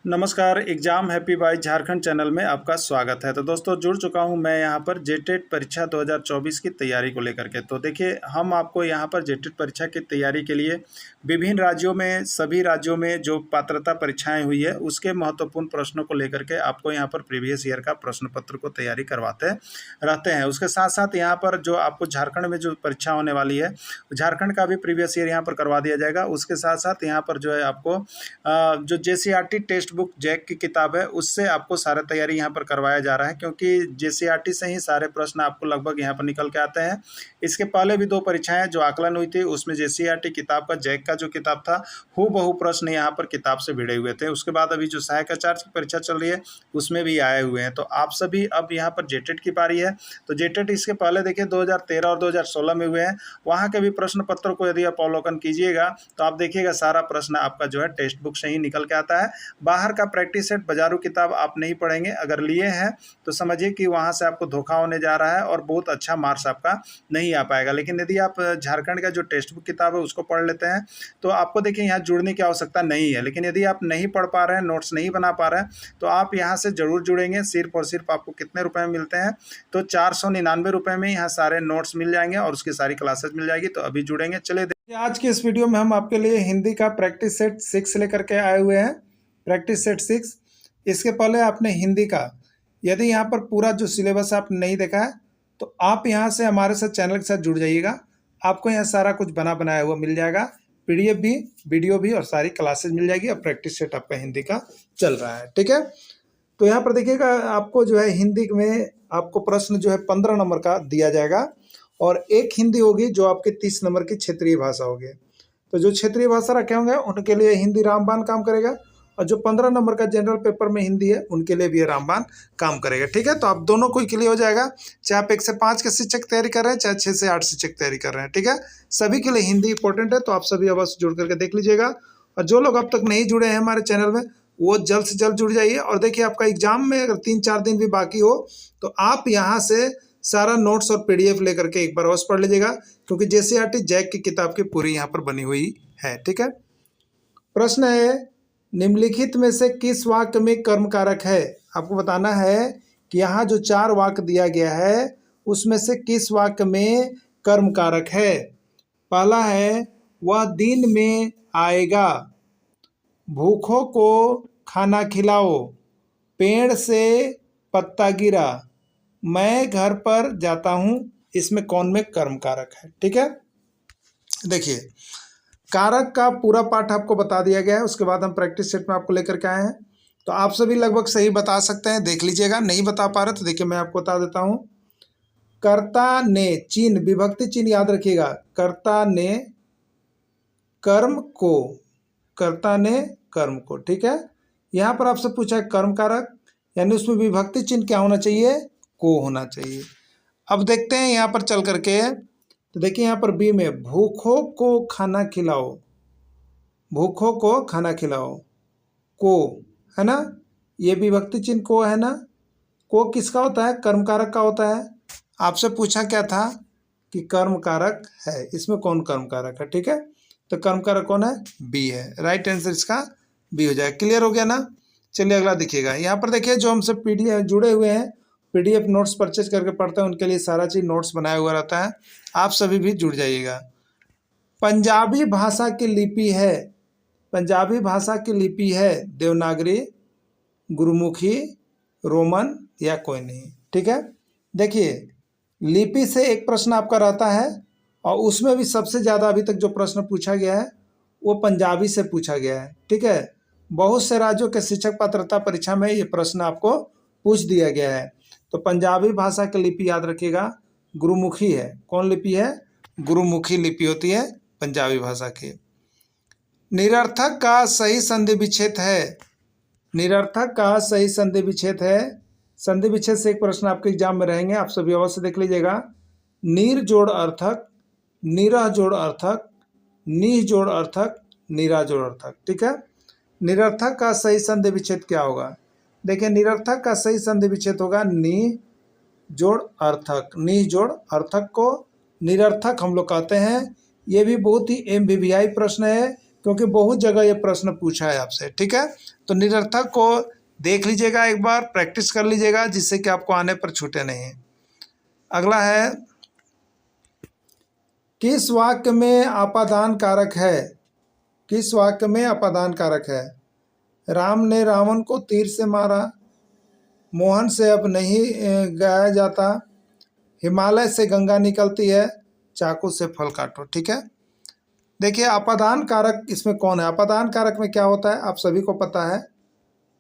नमस्कार, exam happy by Jharkhand channel में आपका स्वागत है। तो दोस्तों जुड़ चुका हूं मैं यहां पर जेटेट परीक्षा 2024 की तैयारी को लेकर के। तो देखिए हम आपको यहां पर जेटेट परीक्षा की तैयारी के लिए विभिन्न राज्यों में सभी राज्यों में जो पात्रता परीक्षाएं हुई है उसके महत्वपूर्ण प्रश्नों को लेकर के आपको यहां पर प्रीवियस ईयर का प्रश्न पत्र को तैयारी करवाते रहते हैं। उसके साथ साथ यहाँ पर जो आपको झारखंड में जो परीक्षा होने वाली है झारखंड का भी प्रीवियस ईयर यहाँ पर करवा दिया जाएगा। उसके साथ साथ यहाँ पर जो है आपको जो जेसीईआरटी टेक्स्ट बुक जैक की किताब है उससे आपको सारा तैयारी यहाँ पर करवाया जा रहा है, क्योंकि जेसीईआरटी से ही सारे प्रश्न आपको लगभग यहाँ पर निकल के आते हैं। इसके पहले भी 2 परीक्षाएं जो आकलन हुई थी उसमें जेसीईआरटी किताब का जैक का जो किताब था हूबहू प्रश्न यहाँ पर किताब से भिड़े हुए थे। उसके बाद अभी जो सहायक आचार्य की परीक्षा चल रही है उसमें भी आए हुए हैं। तो आप सभी अब यहाँ पर जेटेट की बारी है। तो जेटेट इसके पहले देखिए 2013 और 2016 में हुए हैं। वहाँ के भी प्रश्न पत्रों को यदि आप अवलोकन कीजिएगा तो आप देखिएगा सारा प्रश्न आपका जो है टेक्स्ट बुक से ही निकल के आता है। बाहर का प्रैक्टिस सेट बाजारू किताब आप नहीं पढ़ेंगे, अगर लिए हैं तो समझिए कि वहाँ से आपको धोखा होने जा रहा है और बहुत अच्छा मार्क्स आपका नहीं आ पाएगा। लेकिन यदि आप झारखंड का जो टेक्स्ट बुक किताब है उसको पढ़ लेते हैं तो आपको देखिए यहाँ जुड़ने की आवश्यकता नहीं है। लेकिन यदि आप नहीं पढ़ पा रहे हैं, नोट्स नहीं बना पा रहे हैं तो आप यहाँ से ज़रूर जुड़ेंगे। सिर्फ और सिर्फ आपको कितने रुपए में मिलते हैं तो 499 रुपये में यहाँ सारे नोट्स मिल जाएंगे और उसकी सारी क्लासेज मिल जाएगी। तो अभी जुड़ेंगे। चलिए आज की इस वीडियो में हम आपके लिए हिंदी का प्रैक्टिस सेट 6 लेकर के आए हुए हैं। Practice set 6। इसके पहले आपने हिंदी का यदि यहाँ पर पूरा जो सिलेबस आप नहीं देखा है तो आप यहाँ से हमारे साथ चैनल के साथ जुड़ जाइएगा। आपको यहाँ सारा कुछ बनाया हुआ मिल जाएगा, पीडीएफ भी, वीडियो भी और सारी क्लासेज मिल जाएगी। और प्रैक्टिस सेट आपका हिंदी का चल रहा है, ठीक है। तो यहाँ पर देखिएगा आपको जो है हिंदी में आपको प्रश्न जो है 15 नंबर का दिया जाएगा और एक हिंदी होगी जो आपके 30 नंबर की क्षेत्रीय भाषा होगी। तो जो क्षेत्रीय भाषा रखे होंगे उनके लिए हिंदी रामबाण काम करेगा और जो 15 नंबर का जनरल पेपर में हिंदी है उनके लिए भी रामबाण काम करेगा, ठीक है। तो आप दोनों को के लिए हो जाएगा, चाहे आप 1 से 5 के शिक्षक तैयारी कर रहे हैं चाहे 6 से 8 शिक्षक तैयारी कर रहे हैं, ठीक है। सभी के लिए हिंदी इंपॉर्टेंट है। तो आप सभी अवश्य जुड़ करके देख लीजिएगा। और जो लोग अब तक नहीं जुड़े हैं हमारे चैनल में वो जल्द से जल्द जुड़ जाइए। और देखिए आपका एग्जाम में अगर 3-4 दिन भी बाकी हो तो आप यहाँ से सारा नोट्स और पीडीएफ लेकर के एक बार अवश्य पढ़ लीजिएगा, क्योंकि जेसीईआरटी जैक की किताब की पूरी यहाँ पर बनी हुई है, ठीक है। प्रश्न है, निम्नलिखित में से किस वाक्य में कर्म कारक है। आपको बताना है कि यहाँ जो 4 वाक्य दिया गया है उसमें से किस वाक्य में कर्म कारक है। पहला है, वह दिन में आएगा, भूखों को खाना खिलाओ, पेड़ से पत्ता गिरा, मैं घर पर जाता हूँ। इसमें कौन में कर्म कारक है, ठीक है। देखिए कारक का पूरा पाठ आपको बता दिया गया है। उसके बाद हम प्रैक्टिस सेट में आपको लेकर के आए हैं। तो आप सभी लगभग सही बता सकते हैं, देख लीजिएगा। नहीं बता पा रहे तो देखिए मैं आपको बता देता हूँ। कर्ता ने, चिन्ह विभक्ति चिन्ह याद रखिएगा, कर्ता ने कर्म को, कर्ता ने कर्म को, ठीक है। यहाँ पर आपसे पूछा है कर्म कारक, यानी उसमें विभक्ति चिन्ह क्या होना चाहिए, को होना चाहिए। अब देखते हैं यहाँ पर चल करके। तो देखिए यहाँ पर बी में भूखों को खाना खिलाओ, भूखों को खाना खिलाओ, को है ना, ये विभक्ति चिन्ह को है ना। को किसका होता है, कर्म कारक का होता है। आपसे पूछा क्या था कि कर्म कारक है, इसमें कौन कर्म कारक है, ठीक है। तो कर्म कारक कौन है, बी है। राइट आंसर इसका बी हो जाएगा। क्लियर हो गया ना। चलिए अगला देखिएगा। यहाँ पर देखिए जो हमसे पीडीएफ जुड़े हुए हैं, पीडीएफ नोट्स परचेज करके पढ़ते हैं, उनके लिए सारा चीज़ नोट्स बनाया हुआ रहता है। आप सभी भी जुड़ जाइएगा। पंजाबी भाषा की लिपि है, पंजाबी भाषा की लिपि है देवनागरी, गुरुमुखी, रोमन या कोई नहीं, ठीक है। देखिए लिपि से एक प्रश्न आपका रहता है और उसमें भी सबसे ज़्यादा अभी तक जो प्रश्न पूछा गया है वो पंजाबी से पूछा गया है, ठीक है। बहुत से राज्यों के शिक्षक पात्रता परीक्षा में ये प्रश्न आपको पूछ दिया गया है। तो पंजाबी भाषा की लिपि याद रखिएगा, गुरुमुखी है। कौन लिपि है, गुरुमुखी लिपि होती है पंजाबी भाषा की। निरर्थक का सही संधि विच्छेद है, निरर्थक का सही संधि विच्छेद है। संधि विच्छेद से एक प्रश्न आपके एग्जाम में रहेंगे, आप सभी अवश्य देख लीजिएगा। नीर जोड़ अर्थक, निरह जोड़ अर्थक, नीह जोड़ अर्थक, नीरा जोड़ अर्थक, ठीक है। निरर्थक का सही संधि विच्छेद क्या होगा। देखिए निरर्थक का सही संधि विच्छेद होगा नी जोड़ अर्थक, नी जोड़ अर्थक को निरर्थक हम लोग कहते हैं। ये भी बहुत ही एमवीवीआई प्रश्न है, क्योंकि बहुत जगह ये प्रश्न पूछा है आपसे। ठीक है, तो निरर्थक को देख लीजिएगा, एक बार प्रैक्टिस कर लीजिएगा, जिससे कि आपको आने पर छूटे नहीं। अगला है, किस वाक्य में अपादान कारक है? किस वाक्य में अपादान कारक है? राम ने रावण को तीर से मारा, मोहन से अब नहीं गाया जाता, हिमालय से गंगा निकलती है, चाकू से फल काटो। ठीक है, देखिए अपादान कारक इसमें कौन है? अपादान कारक में क्या होता है आप सभी को पता है,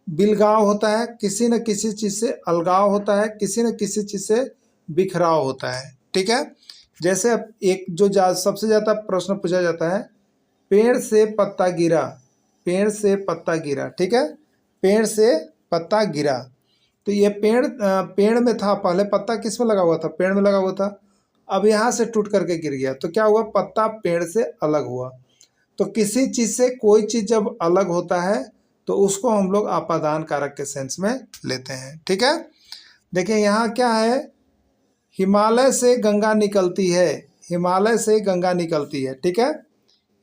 बिलगाव होता है, किसी न किसी चीज़ से अलगाव होता है, किसी न किसी चीज़ से बिखराव होता है। ठीक है, जैसे एक जो सबसे ज़्यादा प्रश्न पूछा जाता है, पेड़ से पत्ता गिरा, पेड़ से पत्ता गिरा। ठीक है, पेड़ से पत्ता गिरा, तो ये पेड़ में था, पहले पत्ता किस में लगा हुआ था? पेड़ में लगा हुआ था, अब यहाँ से टूट करके गिर गया, तो क्या हुआ? पत्ता पेड़ से अलग हुआ। तो किसी चीज़ से कोई चीज़ जब अलग होता है तो उसको हम लोग अपादान कारक के सेंस में लेते हैं। ठीक है, देखिए यहाँ क्या है, हिमालय से गंगा निकलती है, हिमालय से गंगा निकलती है। ठीक है,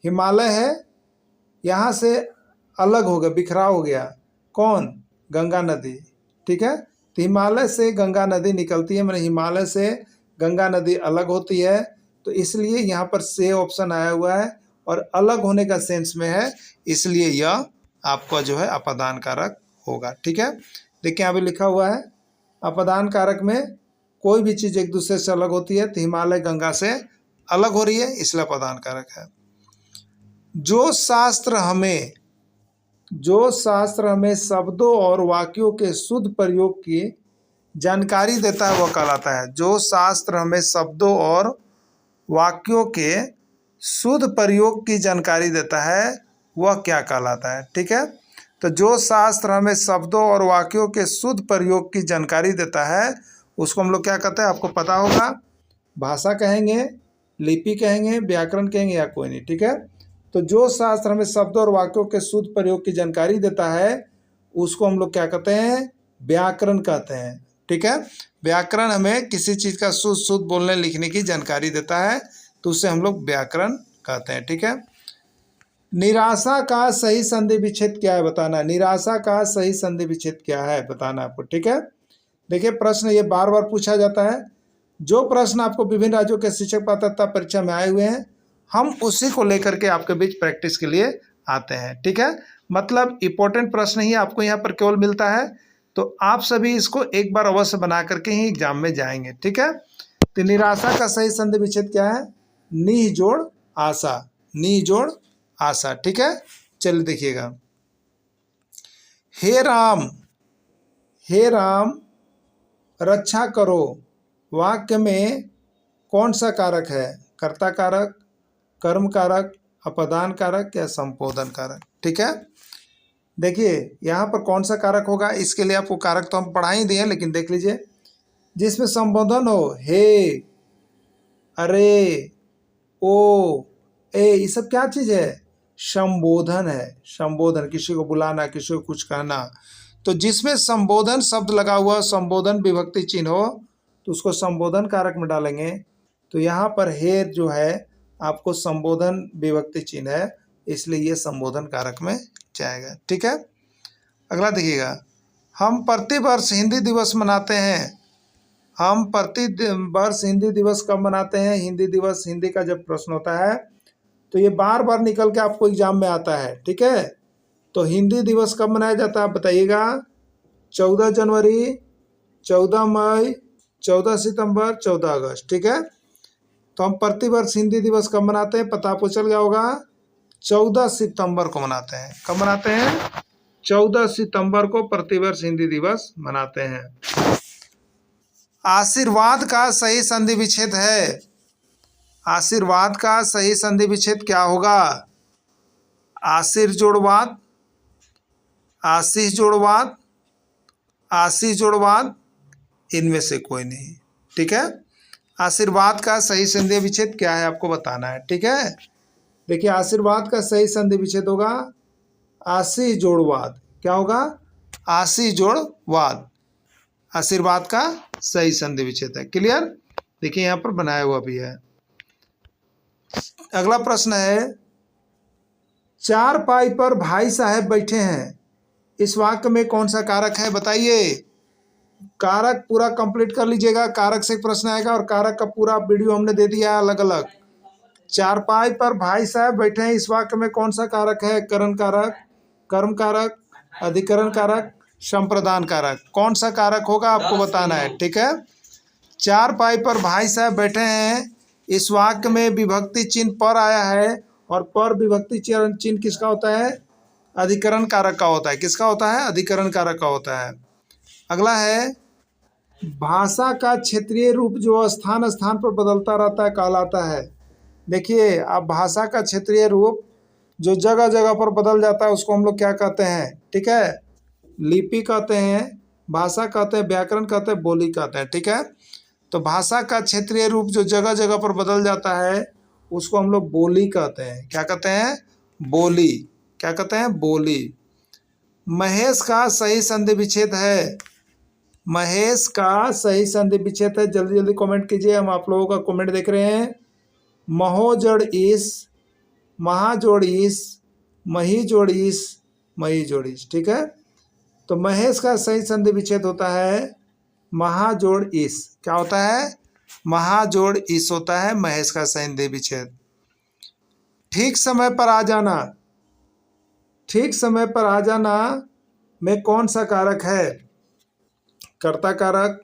हिमालय है, यहाँ से अलग हो गया, बिखराव हो गया, कौन? गंगा नदी। ठीक है, तो हिमालय से गंगा नदी निकलती है, मैंने हिमालय से गंगा नदी अलग होती है, तो इसलिए यहाँ पर से ऑप्शन आया हुआ है और अलग होने का सेंस में है, इसलिए यह आपका जो है अपादान कारक होगा। ठीक है, देखिए यहाँ पे लिखा हुआ है, अपादान कारक में कोई भी चीज़ एक दूसरे से अलग होती है, तो हिमालय गंगा से अलग हो रही है, इसलिए अपादान कारक है। जो शास्त्र हमें शब्दों और वाक्यों के शुद्ध प्रयोग की जानकारी देता है वह कहलाता है। जो शास्त्र हमें शब्दों और वाक्यों के शुद्ध प्रयोग की जानकारी देता है वह क्या कहलाता है? ठीक है, तो जो शास्त्र हमें शब्दों और वाक्यों के शुद्ध प्रयोग की जानकारी देता है उसको हम लोग क्या कहते हैं? आपको पता होगा, भाषा कहेंगे, लिपि कहेंगे, व्याकरण कहेंगे, या कोई नहीं। ठीक है, तो जो शास्त्र हमें शब्दों और वाक्यों के शुद्ध प्रयोग की जानकारी देता है उसको हम लोग क्या कहते हैं? व्याकरण कहते हैं। ठीक है, व्याकरण हमें किसी चीज़ का शुद्ध बोलने लिखने की जानकारी देता है, तो उसे हम लोग व्याकरण कहते हैं। ठीक है, निराशा का सही संधि विच्छेद क्या है बताना। निराशा का सही संधि विच्छेद क्या है बताना आपको। ठीक है, देखिए प्रश्न ये बार बार पूछा जाता है, जो प्रश्न आपको विभिन्न राज्यों के शिक्षक पात्रता परीक्षा में आए हुए हैं हम उसी को लेकर के आपके बीच प्रैक्टिस के लिए आते हैं। ठीक है, मतलब इम्पोर्टेंट प्रश्न ही आपको यहाँ पर केवल मिलता है, तो आप सभी इसको एक बार अवश्य बना करके ही एग्जाम में जाएंगे। ठीक है, तो निराशा का सही संधि विच्छेद क्या है? नीह जोड़ आशा, नीह जोड़ आशा। ठीक है, चलिए देखिएगा, हे राम रक्षा करो, वाक्य में कौन सा कारक है? कर्ता कारक, कर्म कारक, अपादान कारक या संबोधन कारक? ठीक है, देखिए यहाँ पर कौन सा कारक होगा, इसके लिए आपको कारक तो हम पढ़ा ही दिए, लेकिन देख लीजिए, जिसमें संबोधन हो, हे, अरे, ओ, ए, ये सब क्या चीज़ है? संबोधन है। संबोधन, किसी को बुलाना, किसी को कुछ कहना, तो जिसमें संबोधन शब्द लगा हुआ, संबोधन विभक्ति चिन्ह हो, तो उसको संबोधन कारक में डालेंगे। तो यहाँ पर हे जो है आपको संबोधन विभक्ति चिन्ह है, इसलिए ये संबोधन कारक में जाएगा। ठीक है, अगला देखिएगा, हम प्रतिवर्ष हिंदी दिवस मनाते हैं। हम प्रतिवर्ष हिंदी दिवस कब मनाते हैं? हिंदी दिवस, हिंदी का जब प्रश्न होता है तो ये बार बार निकल के आपको एग्जाम में आता है। ठीक है, तो हिंदी दिवस कब मनाया जाता है आप बताइएगा? 14 जनवरी, 14 मई, 14 सितंबर, 14 अगस्त। ठीक है, तो हम प्रतिवर्ष हिंदी दिवस कब मनाते हैं? पता आपको चल गया होगा, 14 सितंबर को मनाते हैं। कब मनाते हैं? 14 सितंबर को प्रतिवर्ष हिंदी दिवस मनाते हैं। आशीर्वाद का सही संधि विच्छेद है। आशीर्वाद का सही संधि विच्छेद क्या होगा? आशीर जोड़वाद, आशीष जोड़वाद, आशीष जोड़वाद, इनमें से कोई नहीं। ठीक है, आशीर्वाद का सही संधि विच्छेद क्या है आपको बताना है। ठीक है, देखिए आशीर्वाद का सही संधि विच्छेद होगा आशीष जोड़वाद। क्या होगा? आशीष जोड़वाद, आशीर्वाद का सही संधि विच्छेद है। क्लियर? देखिए यहाँ पर बनाया हुआ भी है। अगला प्रश्न है, चारपाई पर भाई साहब बैठे हैं, इस वाक्य में कौन सा कारक है बताइए। कारक पूरा कंप्लीट कर लीजिएगा, कारक से प्रश्न आएगा और कारक का पूरा वीडियो हमने दे दिया है अलग अलग। चारपाई पर भाई साहब बैठे हैं, इस वाक्य में कौन सा कारक है। करण कारक, कर्म कारक, अधिकरण कारक, संप्रदान कारक। कौन सा कारक होगा आपको बताना है, ठीक है। चारपाई पर भाई साहब बैठे हैं, इस वाक्य में विभक्ति चिन्ह पर आया है और पर विभक्ति चिन्ह किसका होता है, अधिकरण कारक का होता है। किसका होता है, अधिकरण कारक का होता है। अगला है भाषा का क्षेत्रीय रूप जो स्थान स्थान पर बदलता रहता है कहलाता है। देखिए आप भाषा का क्षेत्रीय रूप जो जगह जगह पर बदल जाता है उसको हम लोग क्या कहते हैं, ठीक है। लिपि कहते हैं, भाषा कहते हैं, व्याकरण कहते हैं, बोली कहते हैं, ठीक है। तो भाषा का क्षेत्रीय रूप जो जगह जगह पर बदल जाता है उसको हम लोग बोली कहते हैं। क्या कहते हैं, बोली। क्या कहते हैं, बोली। महेश का सही संधि विच्छेद है, महेश का सही संधि विच्छेद है। जल्दी जल्दी कमेंट कीजिए, हम आप लोगों का कमेंट देख रहे हैं। महो जोड़ ईस, महा जोड़ ईस, मही जोड़ ईस, मही जोड़ ईस, ठीक है। तो महेश का सही संधि विच्छेद होता है महा जोड़ ईस। क्या होता है, महा जोड़ ईस होता है महेश का संधि विच्छेद। ठीक समय पर आ जाना, ठीक समय पर आ जाना में कौन सा कारक है। कर्ता कारक,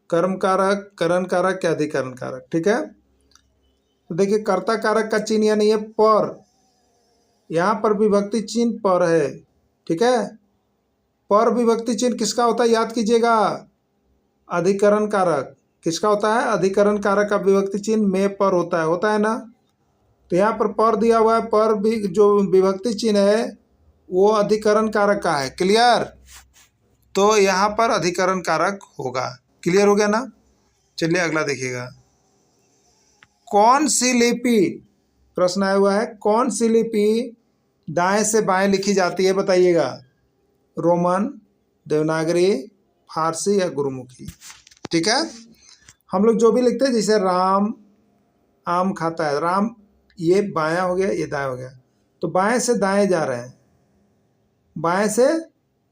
कर्म कारक, करण कारक या अधिकरण कारक, ठीक है। तो देखिए कर्ता कारक का चिन्ह यह नहीं है पर, यहाँ पर विभक्ति चिन्ह पर है, ठीक है। पर विभक्ति चिन्ह किसका होता है याद कीजिएगा, अधिकरण कारक। किसका होता है, अधिकरण कारक का विभक्ति चिन्ह में पर होता है ना। तो यहाँ पर दिया हुआ है, पर भी जो विभक्ति चिन्ह है वो अधिकरण कारक का है। क्लियर, तो यहाँ पर अधिकरण कारक होगा। क्लियर हो गया ना। चलिए अगला देखिएगा। कौन सी लिपि, प्रश्न आया हुआ है, कौन सी लिपि दाएं से बाएं लिखी जाती है बताइएगा। रोमन, देवनागरी, फारसी या गुरुमुखी, ठीक है। हम लोग जो भी लिखते हैं, जैसे राम आम खाता है, राम ये बायां हो गया, ये दाएं हो गया, तो बाएं से दाएं जा रहे हैं, बाएं से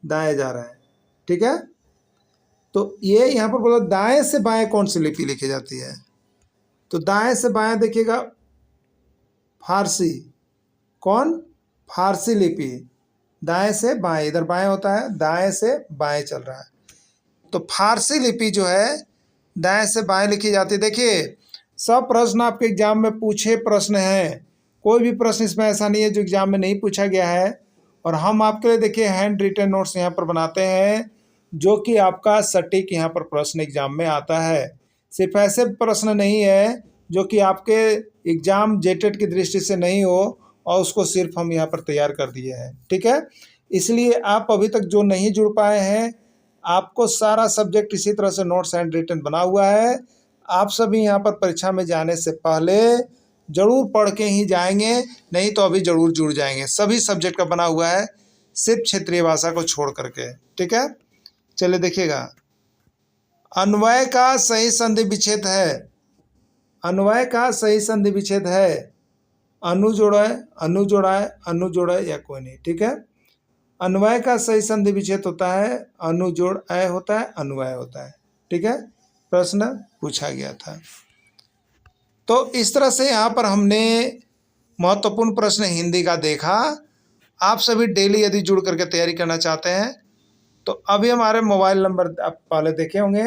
दाएं जा रहे हैं, ठीक है। तो ये यहाँ पर बोला दाएं से बाएं कौन सी लिपि लिखी जाती है, तो दाएं से बाएं देखिएगा फारसी। कौन, फारसी लिपि। दाएं से बाएं, इधर बाएं होता है, दाएं से बाएं चल रहा है, तो फारसी लिपि जो है दाएं से बाएं लिखी जाती है। देखिए सब प्रश्न आपके एग्जाम में पूछे प्रश्न हैं, कोई भी प्रश्न इसमें ऐसा नहीं है जो एग्जाम में नहीं पूछा गया है। और हम आपके लिए देखिए हैंड रिटन नोट्स यहाँ पर बनाते हैं जो कि आपका सटीक यहाँ पर प्रश्न एग्जाम में आता है। सिर्फ ऐसे प्रश्न नहीं है जो कि आपके एग्जाम जेटेट की दृष्टि से नहीं हो और उसको सिर्फ हम यहाँ पर तैयार कर दिए हैं, ठीक है। इसलिए आप अभी तक जो नहीं जुड़ पाए हैं, आपको सारा सब्जेक्ट इसी तरह से नोट्स हैंड रिटन बना हुआ है। आप सभी यहाँ पर परीक्षा में जाने से पहले जरूर पढ़ के ही जाएंगे, नहीं तो अभी जरूर जुड़ जाएंगे। सभी सब्जेक्ट का बना हुआ है, सिर्फ क्षेत्रीय भाषा को छोड़ करके, ठीक है। चलिए देखिएगा, अन्वय का सही संधि विच्छेद है, अन्वय का सही संधि विच्छेद है अनु जोड़ा है, अनु जोड़ा है, अनु जोड़ा है या कोई नहीं, ठीक है। अन्वय का सही संधि विच्छेद होता है अनु जोड़ अय होता है, अन्वय होता है, ठीक है। प्रश्न पूछा गया था। तो इस तरह से यहाँ पर हमने महत्वपूर्ण प्रश्न हिंदी का देखा। आप सभी डेली यदि जुड़ करके तैयारी करना चाहते हैं तो अभी हमारे मोबाइल नंबर आप पहले देखे होंगे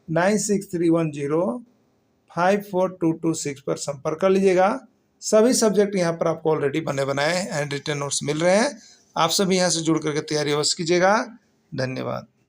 9631054226 पर संपर्क कर लीजिएगा। सभी सब्जेक्ट यहाँ पर आपको ऑलरेडी बने बनाए हैंड रिटन नोट्स मिल रहे हैं। आप सभी यहाँ से जुड़ करके तैयारी अवश्य कीजिएगा। धन्यवाद।